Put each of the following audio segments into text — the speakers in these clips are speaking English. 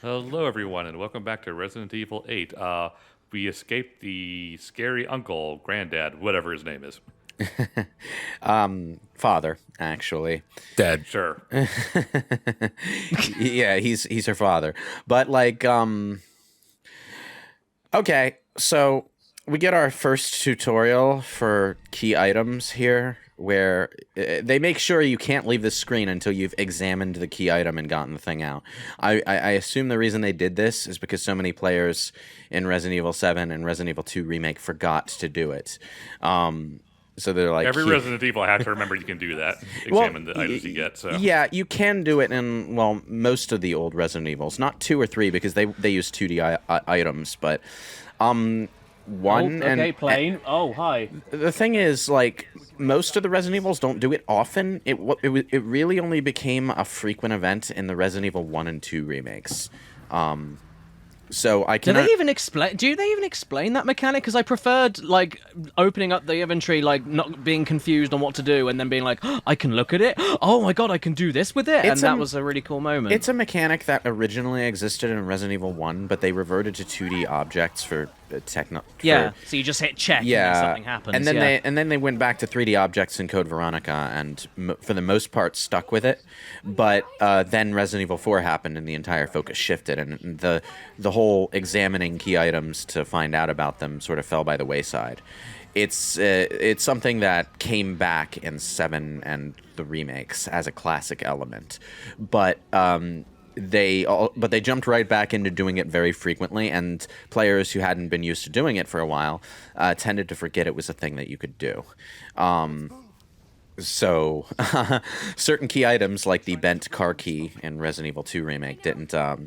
Hello, everyone, and welcome back to Resident Evil 8. We escaped the scary uncle, granddad, whatever his name is. Father, actually. Dead. Sure. Yeah, he's her father. But okay, so we get our first tutorial for key items here where they make sure you can't leave the screen until you've examined the key item and gotten the thing out. I assume the reason they did this is because so many players in Resident Evil 7 and Resident Evil 2 Remake forgot to do it. So they're like... Every Resident Evil has to remember you can do that. Examine the items you get. So Yeah, you can do it in, well, most of the old Resident Evils. Not 2 or 3 because they use 2D items, but... One okay, and plane. Oh, hi. the thing is, like, most of the Resident Evils don't do it often. It really only became a frequent event in the Resident Evil 1 and 2 remakes. So I can. Do they even explain that mechanic? Because I preferred like opening up the inventory, like not being confused on what to do, and then being like, oh, I can look at it. Oh my god, I can do this with it, and that was a really cool moment. It's a mechanic that originally existed in Resident Evil 1, but they reverted to 2D objects for Yeah, so you just hit check, and then something happens. And then they went back to 3D objects in Code Veronica, and for the most part stuck with it. But then Resident Evil 4 happened, and the entire focus shifted, and the whole examining key items to find out about them sort of fell by the wayside. It's something that came back in 7 and the remakes as a classic element, but they jumped right back into doing it very frequently, and players who hadn't been used to doing it for a while tended to forget it was a thing that you could do. So certain key items like the bent car key in Resident Evil 2 remake didn't. I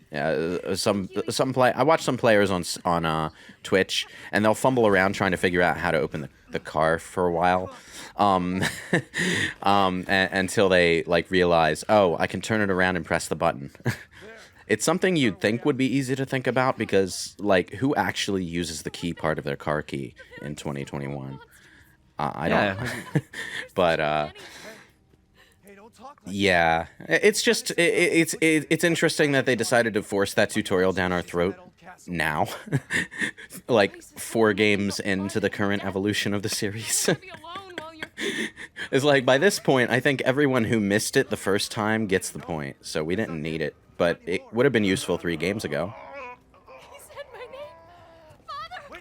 watched some players on Twitch, and they'll fumble around trying to figure out how to open the car for a while. Until they like realize, oh, I can turn it around and press the button. It's something you'd think would be easy to think about because, like, who actually uses the key part of their car key in 2021? I don't. But yeah, it's just it's interesting that they decided to force that tutorial down our throat now, like 4 games into the current evolution of the series. It's like, by this point, I think everyone who missed it the first time gets the point, so we didn't need it, but it would have been useful 3 games ago.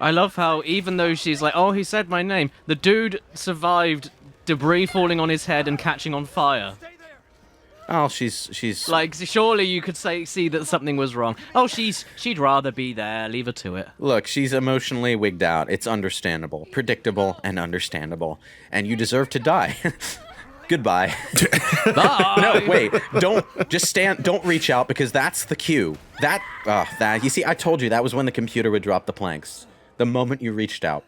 I love how even though she's like, oh, he said my name, the dude survived debris falling on his head and catching on fire. Oh, she's like, surely you could see that something was wrong. Oh, she'd rather be there. Leave her to it. Look, she's emotionally wigged out. It's understandable, predictable, and understandable, and you deserve to die. Goodbye. Bye. No, wait. Don't reach out, because that's the cue. You see, I told you that was when the computer would drop the planks. The moment you reached out.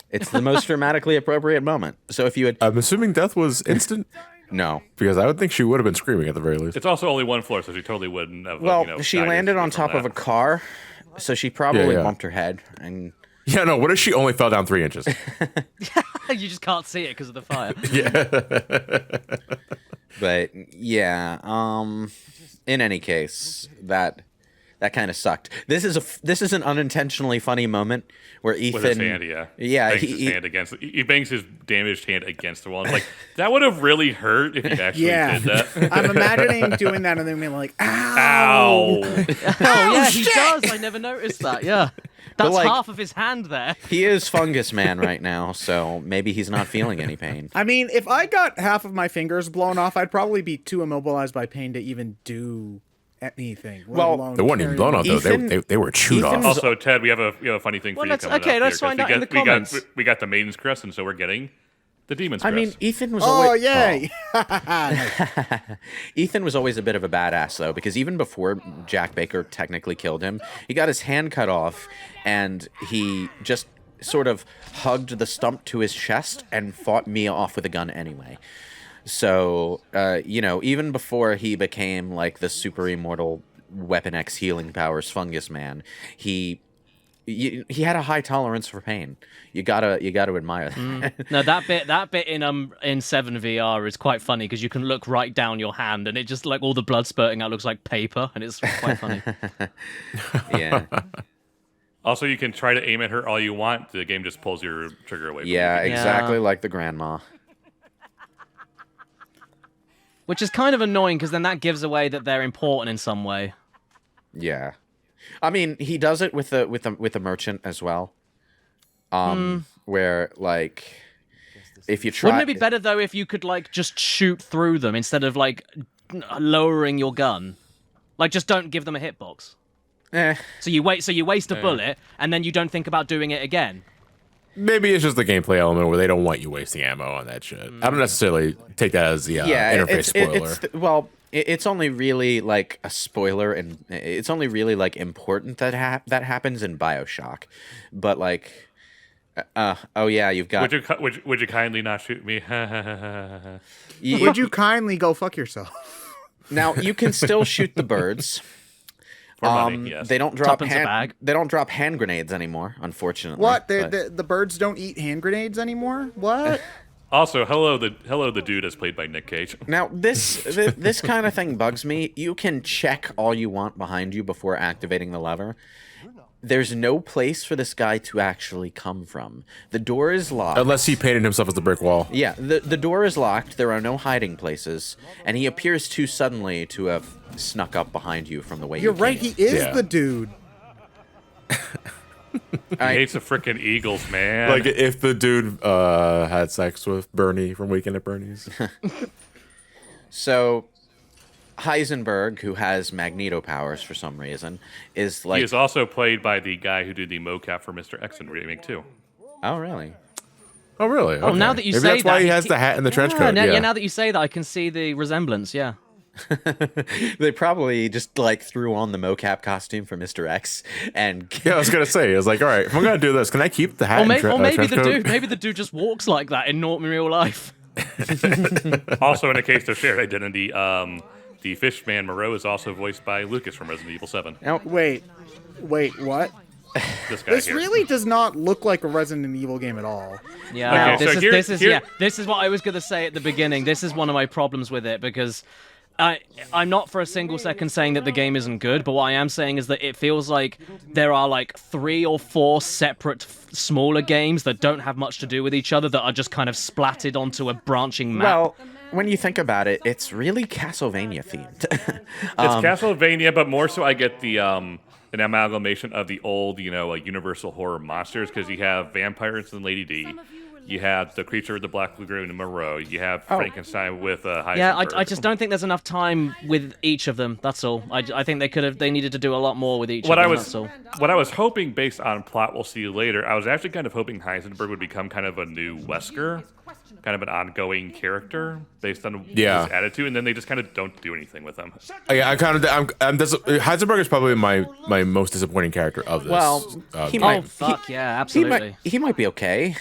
It's the most dramatically appropriate moment. So if you had... I'm assuming death was instant? No. Because I would think she would have been screaming at the very least. it's also only 1 floor, so she totally wouldn't have. Well, she landed on top of a car, so she probably bumped her head. And yeah, no, what if she only fell down 3 inches? You just can't see it because of the fire. Yeah. But yeah, in any case, that kind of sucked. This is an unintentionally funny moment where Ethan, with his hand, he bangs his damaged hand against the wall. It's like, that would have really hurt if he actually did that. I'm imagining doing that and then being like, ow! Ow! Oh yeah, he does. I never noticed that. Yeah, that's like, half of his hand there. He is Fungus Man right now, so maybe he's not feeling any pain. I mean, if I got half of my fingers blown off, I'd probably be too immobilized by pain to even do anything. Well, they weren't even blown off, though. They were chewed off. Also, Ted, we have a funny thing for you coming up. Let's find out in the comments. We got the Maiden's Crest, and so we're getting the Demon's Crest. I mean, Ethan was always... always... Oh, yay! Ethan was always a bit of a badass, though, because even before Jack Baker technically killed him, he got his hand cut off, and he just sort of hugged the stump to his chest and fought Mia off with a gun anyway. So, even before he became, like, the super immortal Weapon X healing powers Fungus Man, he he had a high tolerance for pain. You gotta admire that. No, that bit in 7 VR is quite funny because you can look right down your hand and it just like all the blood spurting out looks like paper, and it's quite funny. Yeah. Also, you can try to aim at her all you want. The game just pulls your trigger away. Yeah, From you. exactly like the grandma. Which is kind of annoying because then that gives away that they're important in some way. Yeah. I mean, he does it with the merchant as well. Where like if you try, wouldn't it be better though if you could like just shoot through them instead of like lowering your gun? Like just don't give them a hitbox. So you waste a bullet and then you don't think about doing it again. Maybe it's just the gameplay element where they don't want you wasting ammo on that shit. I don't necessarily take that as the interface spoiler. It's only really like a spoiler, and it's only really like important that that happens in BioShock. But like, oh yeah, you've got. Would you kindly not shoot me? Would you kindly go fuck yourself? Now you can still shoot the birds. For money, yes. They don't drop hand grenades anymore, unfortunately. What? The birds don't eat hand grenades anymore? What? Also, hello the dude as played by Nick Cage. Now this kind of thing bugs me. You can check all you want behind you before activating the lever. There's no place for this guy to actually come from. The door is locked. Unless he painted himself as the brick wall. Yeah, the door is locked. There are no hiding places, and he appears too suddenly to have snuck up behind you from the way You're you came. right. He is the dude. He hates the frickin' Eagles, man. Like if the dude had sex with Bernie from Weekend at Bernie's. So Heisenberg, who has Magneto powers for some reason, is like... He is also played by the guy who did the mocap for Mr. X in Remake 2. Oh, really? Oh, really? Okay. Oh, now that you Maybe say that's why he has the hat and the trench coat. Yeah, now that you say that, I can see the resemblance, yeah. They probably just like threw on the mocap costume for Mr. X and Yeah, I was gonna say, I was like, all right, if I'm gonna do this, can I keep the hat and trench coat? Maybe the dude just walks like that in real life. Also, in a case of shared identity, the Fishman Moreau is also voiced by Lucas from Resident Evil 7. Now, wait, what? This guy This here. really does not look like a Resident Evil game at all. Yeah, Okay, so this is what I was gonna say at the beginning. This is one of my problems with it because I'm not for a single second saying that the game isn't good, but what I am saying is that it feels like there are like 3 or 4 separate smaller games that don't have much to do with each other that are just kind of splatted onto a branching map. well, when you think about it, it's really Castlevania themed. It's Castlevania, but more so I get the an amalgamation of the old, like Universal horror monsters, because you have vampires and Lady D. You have the creature with the Black Lagoon and Moreau. You have Frankenstein with Heisenberg. Yeah, I just don't think there's enough time with each of them. That's all. I think they needed to do a lot more with each of them. That's all. What I was hoping, based on plot we'll see later, I was actually kind of hoping Heisenberg would become kind of a new Wesker, kind of an ongoing character based on his attitude, and then they just kind of don't do anything with him. Yeah, Heisenberg is probably my most disappointing character of this. Well, he game. might. Yeah, absolutely. He might be okay.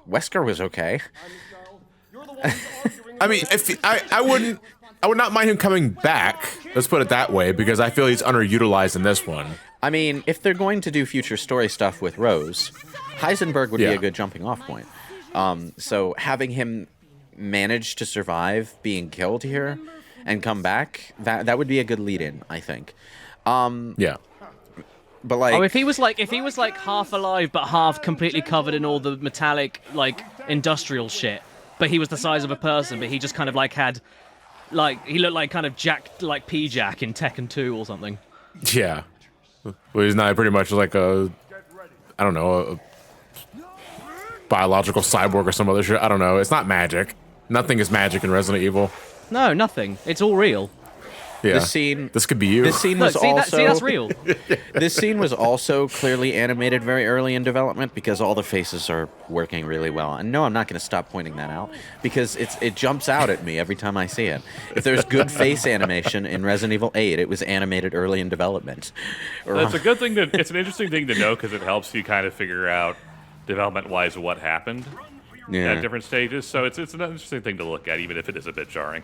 Wesker was okay. I mean, if I would not mind him coming back. Let's put it that way, because I feel he's underutilized in this one. I mean, if they're going to do future story stuff with Rose, Heisenberg would be a good jumping off point. So having him manage to survive being killed here and come back, that would be a good lead-in, I think. Yeah. But like, if he was like half alive but half completely covered in all the metallic like industrial shit, but he was the size of a person, but he just kind of like had like he looked like kind of Jack like P-Jack in Tekken 2 or something. Yeah. Well, he's not pretty much like a biological cyborg or some other shit. I don't know. It's not magic. Nothing is magic in Resident Evil. No, nothing. It's all real. Yeah. this could be you. This scene was that's real. This scene was also clearly animated very early in development because all the faces are working really well. And no, I'm not going to stop pointing that out because it jumps out at me every time I see it. If there's good face animation in Resident Evil 8, it was animated early in development. It's a good thing it's an interesting thing to know because it helps you kind of figure out development-wise what happened at different stages. So it's an interesting thing to look at, even if it is a bit jarring.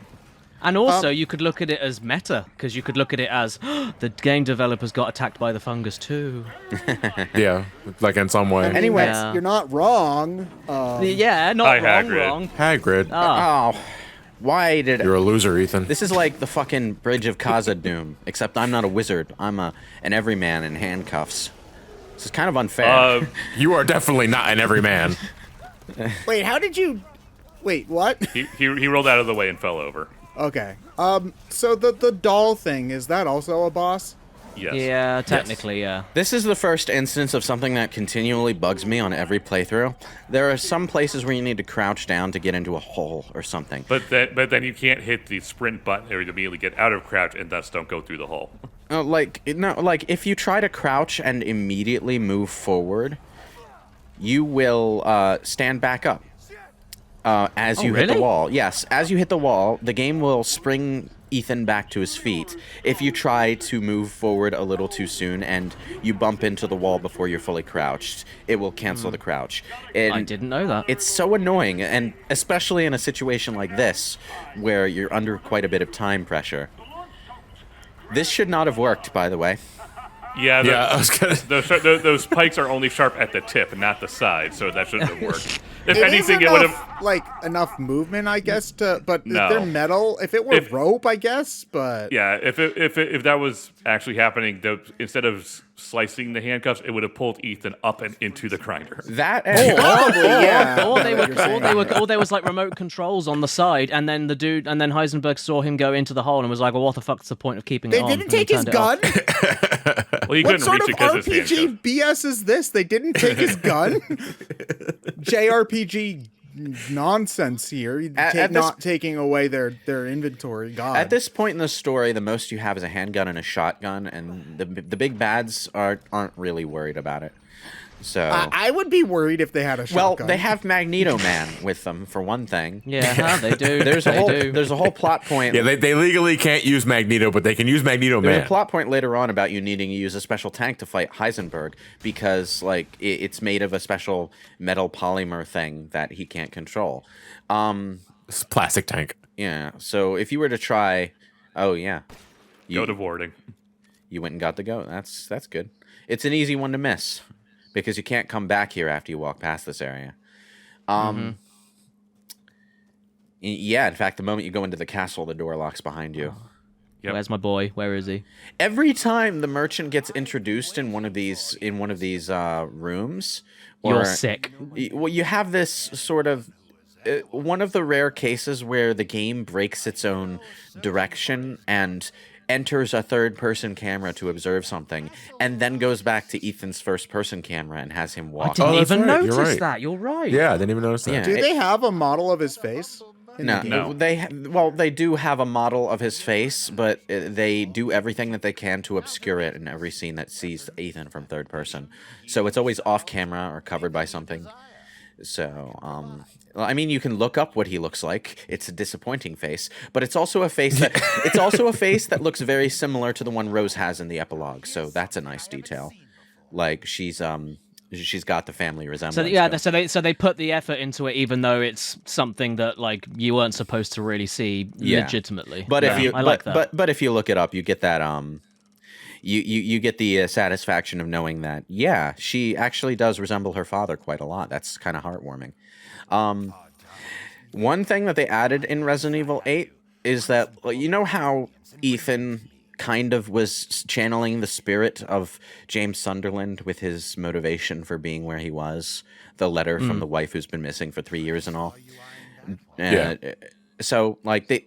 And also, you could look at it as meta, because you could look at it as the game developers got attacked by the fungus too. Yeah, like in some way. Anyway, Yeah. you're not wrong. Yeah, not Hi, wrong, Hagrid. wrong. Hagrid, Oh, why did you're a loser, Ethan. This is like the fucking Bridge of Khazad-dûm, except I'm not a wizard. I'm an everyman in handcuffs. This is kind of unfair. You are definitely not an everyman. Wait, how did you? Wait, what? He rolled out of the way and fell over. Okay. So the doll thing, is that also a boss? Yes. Yeah, technically, yeah. This is the first instance of something that continually bugs me on every playthrough. There are some places where you need to crouch down to get into a hole or something. But then you can't hit the sprint button or to immediately get out of crouch and thus don't go through the hole. Like if you try to crouch and immediately move forward, you will stand back up as you hit the really? wall. Yes, as you hit the wall, the game will spring Ethan back to his feet. If you try to move forward a little too soon and you bump into the wall before you're fully crouched, it will cancel the crouch. And I didn't know that. it's so annoying, and especially in a situation like this, where you're under quite a bit of time pressure. This should not have worked, by the way. Yeah, Yeah, I was gonna. those pikes are only sharp at the tip and not the side, so that shouldn't have worked. If It anything, is it would enough, have. like enough movement, I guess. But No. if they're metal, if it were If- rope, I guess. But Yeah, if that was actually happening, instead of slicing the handcuffs, it would have pulled Ethan up and into the grinder. That and probably, yeah. Or I know what you're saying. or there was like remote controls on the side, and then Heisenberg saw him go into the hole and was like, "Well, what the fuck's the point of keeping it They on?" didn't And he take his turned it off. gun. Well, he What couldn't sort reach of it because his RPG handcuffs. BS is this? They didn't take his gun. JRPG nonsense here. At this- Not taking away their inventory. God. At this point in the story, the most you have is a handgun and a shotgun, and the big bads aren't really worried about it. So I would be worried if they had a well, shotgun. they have Magneto Man with them for one thing. Yeah, they do. There's a They whole do. there's a whole plot point. Yeah, they legally can't use Magneto, but they can use Magneto There's Man. a plot point later on about you needing to use a special tank to fight Heisenberg because like it's made of a special metal polymer thing that he can't control. It's a plastic tank. Yeah. So if you were to try, oh yeah, Go to boarding. you went and got the goat. That's good. It's an easy one to miss because you can't come back here after you walk past this area. Yeah, in fact, the moment you go into the castle, the door locks behind you. Yep. Where's my boy? Where is he? Every time the merchant gets introduced in one of these rooms, You're sick. Well, you have this sort of one of the rare cases where the game breaks its own direction and enters a third-person camera to observe something, and then goes back to Ethan's first-person camera and has him I walk. didn't that's even right, you're notice right. that. You're right. Yeah, I didn't even notice that. Yeah. Do they have a model of his face? in the game? No. They do have a model of his face, but they do everything that they can to obscure it in every scene that sees Ethan from third person. So it's always off camera or covered by something. So, I mean, you can look up what he looks like. It's a disappointing face, but it's also a face that looks very similar to the one Rose has in the epilogue. So that's a nice detail. Like she's got the family resemblance. So yeah, to it. so they put the effort into it, even though it's something that like you weren't supposed to really see Yeah. legitimately. But Yeah, if you I like that. but if you look it up, you get that you get the satisfaction of knowing that she actually does resemble her father quite a lot. That's kind of heartwarming. One thing that they added in Resident Evil 8 is that you know how Ethan kind of was channeling the spirit of James Sunderland with his motivation for being where he was, the letter from the wife who's been missing for 3 years and all. Yeah. So like they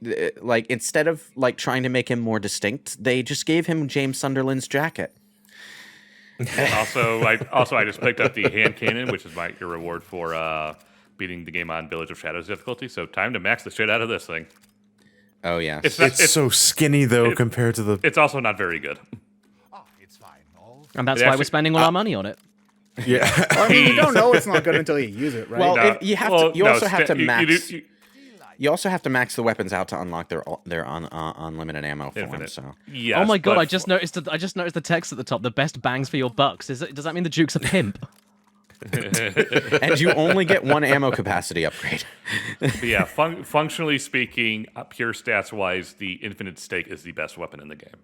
instead of like trying to make him more distinct, they just gave him James Sunderland's jacket. Also, I just picked up the hand cannon, which is your reward for beating the game on Village of Shadows difficulty. So time to max the shit out of this thing. Oh yeah. It's not, It's so skinny though compared to the. it's also not very good. And that's It why actually- we're spending all our money on it. Yeah. I mean, you don't know it's not good until you use it, right? Well, No, you have well, to. You no, also have to you max. do- You also have to max the weapons out to unlock their unlimited ammo form. Infinite. So Yes, Oh my god! but I just noticed the text at the top. The best bangs for your bucks. Does that mean the Duke's a pimp? And you only get one ammo capacity upgrade. But yeah, functionally speaking, pure stats wise, the Infinite Stake is the best weapon in the game.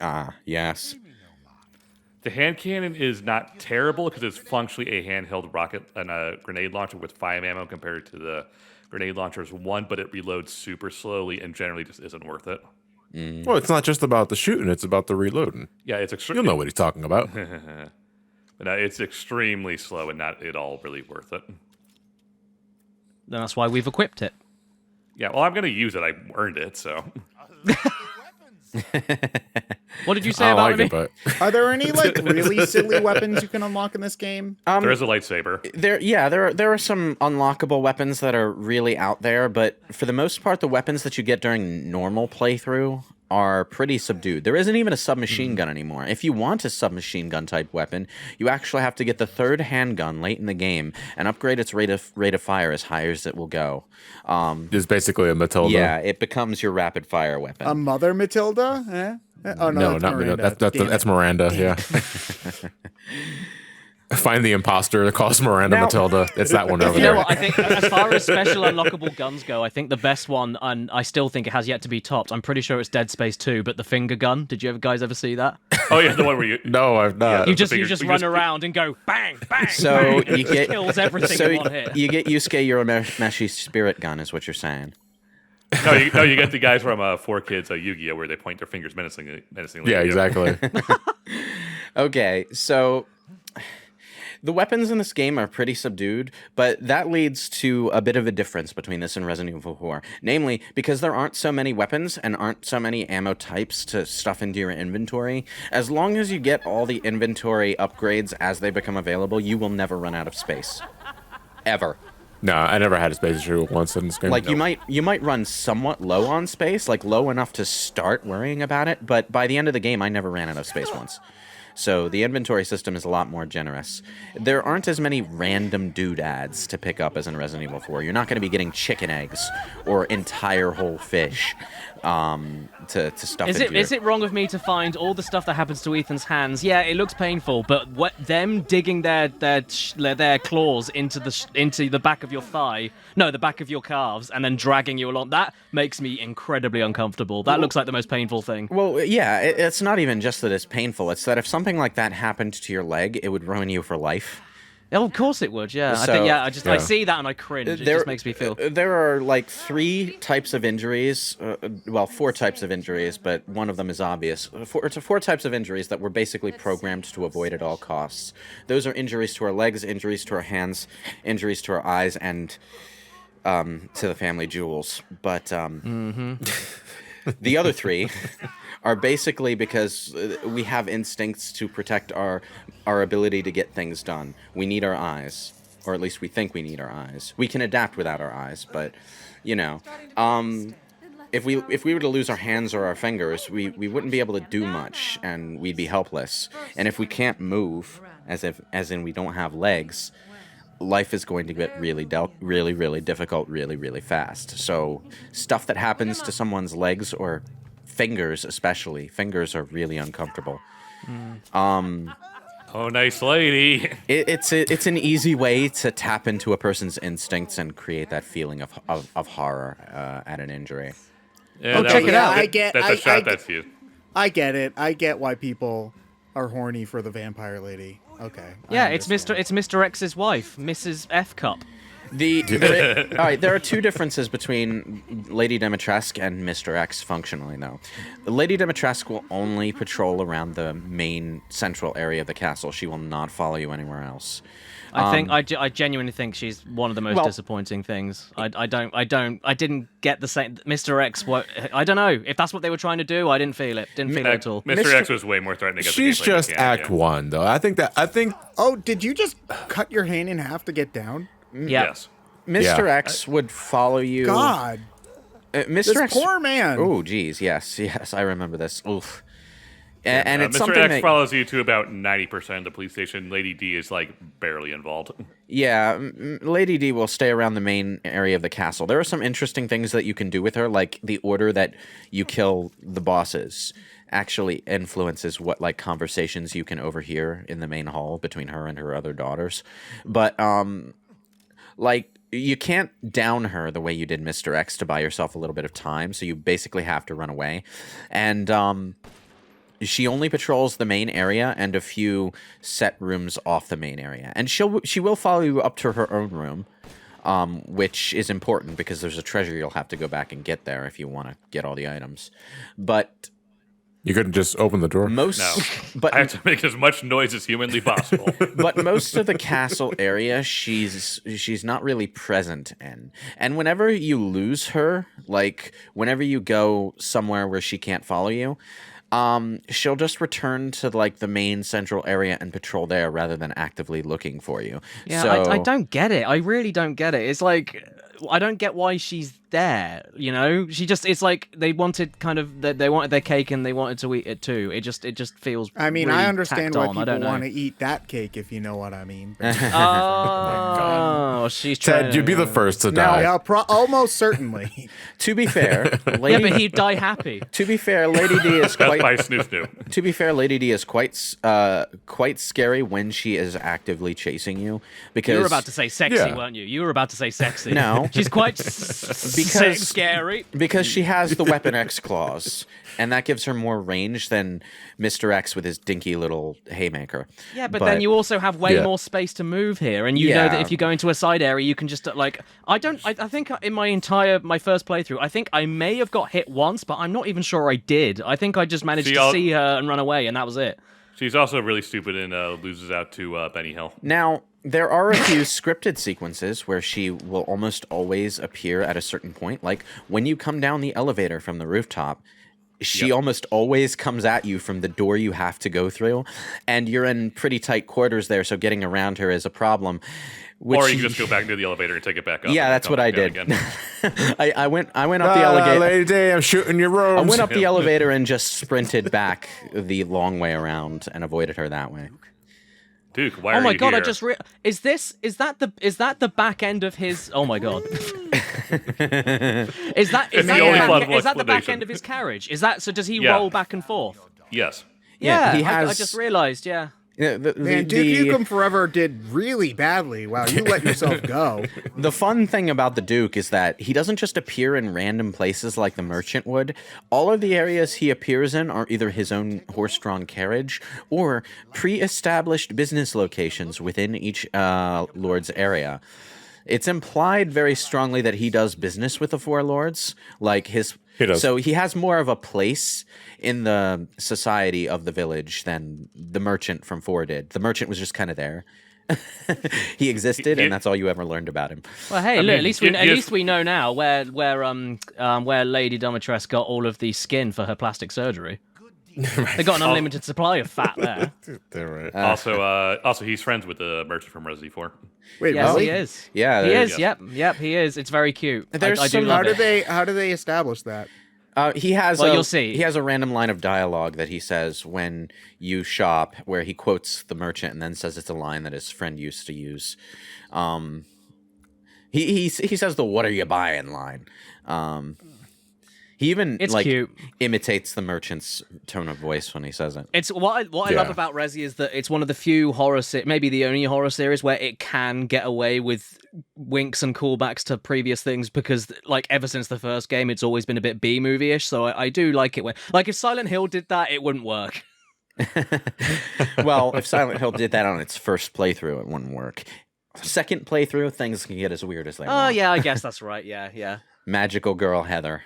Ah, yes. The hand cannon is not terrible because it's functionally a handheld rocket and a grenade launcher with 5 ammo compared to the grenade launcher's 1, but it reloads super slowly and generally just isn't worth it. Well, it's not just about the shooting; it's about the reloading. Yeah, it's You'll know what he's talking about. But it's extremely slow and not at all really worth it. Then that's why we've equipped it. Yeah, well, I'm going to use it. I earned it, so. What did you say I about like me? it, but Are there any like really silly weapons you can unlock in this game? There is a lightsaber. There are some unlockable weapons that are really out there, but for the most part, the weapons that you get during normal playthrough are pretty subdued. There isn't even a submachine gun anymore. If you want a submachine gun type weapon, you actually have to get the 3rd handgun late in the game and upgrade its rate of fire as high as it will go. it's basically a Matilda. Yeah, it becomes your rapid fire weapon. A Mother Matilda? Oh No, that's not Miranda. that's Miranda. Yeah. Find the imposter. Calls Miranda Now- Matilda. It's that one over You know there. what? I think as far as special unlockable guns go, I think the best one, and I still think it has yet to be topped. I'm pretty sure it's Dead Space 2, but the finger gun. Did you guys ever see that? Oh, yeah, the one where you. No, I've not. You the just finger- you just you run just- around and go bang bang. So bang. you get kills everything so in one hit. you get Yusuke Urameshi spirit gun, is what you're saying. No, you get the guys from 4Kids Yu-Gi-Oh! Where they point their fingers menacingly. Yeah, at you. exactly. Okay, so the weapons in this game are pretty subdued, but that leads to a bit of a difference between this and Resident Evil 4. Namely, because there aren't so many weapons and aren't so many ammo types to stuff into your inventory, as long as you get all the inventory upgrades as they become available, you will never run out of space. Ever. No, I never had a space issue once in this game. Like, you might run somewhat low on space, like low enough to start worrying about it, but by the end of the game, I never ran out of space once. So the inventory system is a lot more generous. There aren't as many random doodads to pick up as in Resident Evil 4. You're not going to be getting chicken eggs or entire whole fish to stuff into your... Is it wrong of me to find all the stuff that happens to Ethan's hands? Yeah, it looks painful, but them digging their claws into the back of your thigh, no, the back of your calves, and then dragging you along, that makes me incredibly uncomfortable. That looks like the most painful thing. Well, yeah, it's not even just that it's painful. It's that if something like that happened to your leg, it would ruin you for life. Oh, of course it would, yeah. I So- think, I Yeah. see that and I cringe. It just makes me feel... There are like 3 types of injuries, 4 types of injuries, but one of them is obvious. 4 types of injuries that we're basically programmed to avoid at all costs. Those are injuries to our legs, injuries to our hands, injuries to our eyes, and to the family jewels. But the other 3 are basically because we have instincts to protect our ability to get things done. We need our eyes, or at least we think we need our eyes. We can adapt without our eyes, but you know, if we were to lose our hands or our fingers, we wouldn't be able to do much, and we'd be helpless. And if we can't move, as in we don't have legs, life is going to get really difficult really fast. So stuff that happens to someone's legs or fingers, especially fingers, are really uncomfortable. Oh, nice lady. It's an easy way to tap into a person's instincts and create that feeling of horror at an injury. Yeah, check it out. That's a shot. That's you. I get it. I get why people are horny for the vampire lady. Okay. Yeah, I it's understand. Mr. X's wife, Mrs. F Cup. All right, there are 2 differences between Lady Dimitrescu and Mr. X functionally, though. Lady Dimitrescu will only patrol around the main central area of the castle. She will not follow you anywhere else. I genuinely think she's one of the most disappointing things. I didn't get the same. Mr. X, I don't know if that's what they were trying to do. I didn't feel it. Didn't feel it at all. Mr. X was way more threatening. as a She's gameplay just mechanic, Act yeah. 1, though. I think Oh, did you just cut your hand in half to get down? Yeah. Yes. Mr. Yeah. X would follow you. God, Mr. this X. poor man. Oh, geez, yes, I remember this. Oof. And it's Mr. something X that, follows you to about 90% of the police station. Lady D is like barely involved. yeah, Lady D will stay around the main area of the castle. There are some interesting things that you can do with her, like the order that you kill the bosses. actually influences what like conversations you can overhear in the main hall between her and her other daughters. But like you can't down her the way you did Mr. X to buy yourself a little bit of time, so you basically have to run away. And she only patrols the main area and a few set rooms off the main area. And she will follow you up to her own room, which is important because there's a treasure you'll have to go back and get there if you want to get all the items. But you couldn't just open the door? No. But I have to make as much noise as humanly possible. But most of the castle area, she's not really present in. And whenever you lose her, like whenever you go somewhere where she can't follow you, she'll just return to like the main central area and patrol there rather than actively looking for you. Yeah, so, I don't get it. I really don't get it. It's like I don't get why she's there. You know, it's like they wanted kind of they wanted their cake and they wanted to eat it too. It just feels. I mean, really I understand tacked why on. people want to eat that cake, if you know what I mean. Oh, she's trying. Ted, you'd be the first to die. Yeah, almost certainly. To be fair, Yeah, but he'd die happy. To be fair, Lady D is That's quite. by Snoof Snoop. To be fair, Lady D is quite scary when she is actively chasing you. Because You were about to say sexy, Yeah. weren't you? You were about to say sexy. No. She's quite Because- scary. Because she has the Weapon X claws, and that gives her more range than Mr. X with his dinky little haymaker. Yeah, but then you also have way Yeah. more space to move here, and you know Yeah. that if you go into a side area, you can just like I think in my first playthrough, I think I may have got hit once, but I'm not even sure I did. I think I just managed to see her and run away, and that was it. She's also really stupid and loses out to Benny Hill. Now, there are a few scripted sequences where she will almost always appear at a certain point. Like when you come down the elevator from the rooftop, she almost always comes at you from the door you have to go through. And you're in pretty tight quarters there, so getting around her is a problem. Or you can just go back near the elevator and take it back up. Yeah, and that's come what I back did. down again. I went up the elevator. Lady D, I'm shooting your robes. I went up the elevator and just sprinted back the long way around and avoided her that way. Duke, why are Oh you my god! here? I just is that the back end of his? Oh my god! is that the only plausible the back explanation. end of his carriage? Is that so? Does he Yeah. roll back and forth? Yes. Yeah, he I has- just realized. Yeah. Yeah, Man, Duke Nukem Forever did really badly. Wow, you let yourself go. The fun thing about the Duke is that he doesn't just appear in random places like the merchant would. All of the areas he appears in are either his own horse-drawn carriage or pre-established business locations within each lord's area. It's implied very strongly that he does business with the four lords, like his. He does. So he has more of a place in the society of the village than the merchant from 4 did. The merchant was just kind of there. He existed, and that's all you ever learned about him. Well, hey, look, mean, at least we know now where Lady Domitress got all of the skin for her plastic surgery. They got an unlimited supply of fat there. They're right. Also, he's friends with the merchant from Resident Evil 4. Wait, Yes, really? he is. Yeah, He there- is. Yep, he is. It's very cute. I There's do some- love How it. do they establish that? He has. Well, you'll see. He has a random line of dialogue that he says when you shop, where he quotes the merchant and then says it's a line that his friend used to use. He says the "What are you buying?" line. He even It's cute. imitates the merchant's tone of voice when he says it. It's what I Yeah. love about Resi is that it's one of the few maybe the only horror series where it can get away with winks and callbacks to previous things because, like, ever since the first game, it's always been a bit B movie-ish. So I do like it when, like, if Silent Hill did that, it wouldn't work. Well, if Silent Hill did that on its first playthrough, it wouldn't work. Second playthrough, things can get as weird as they Oh want. yeah, I guess that's right. Yeah. Magical girl Heather.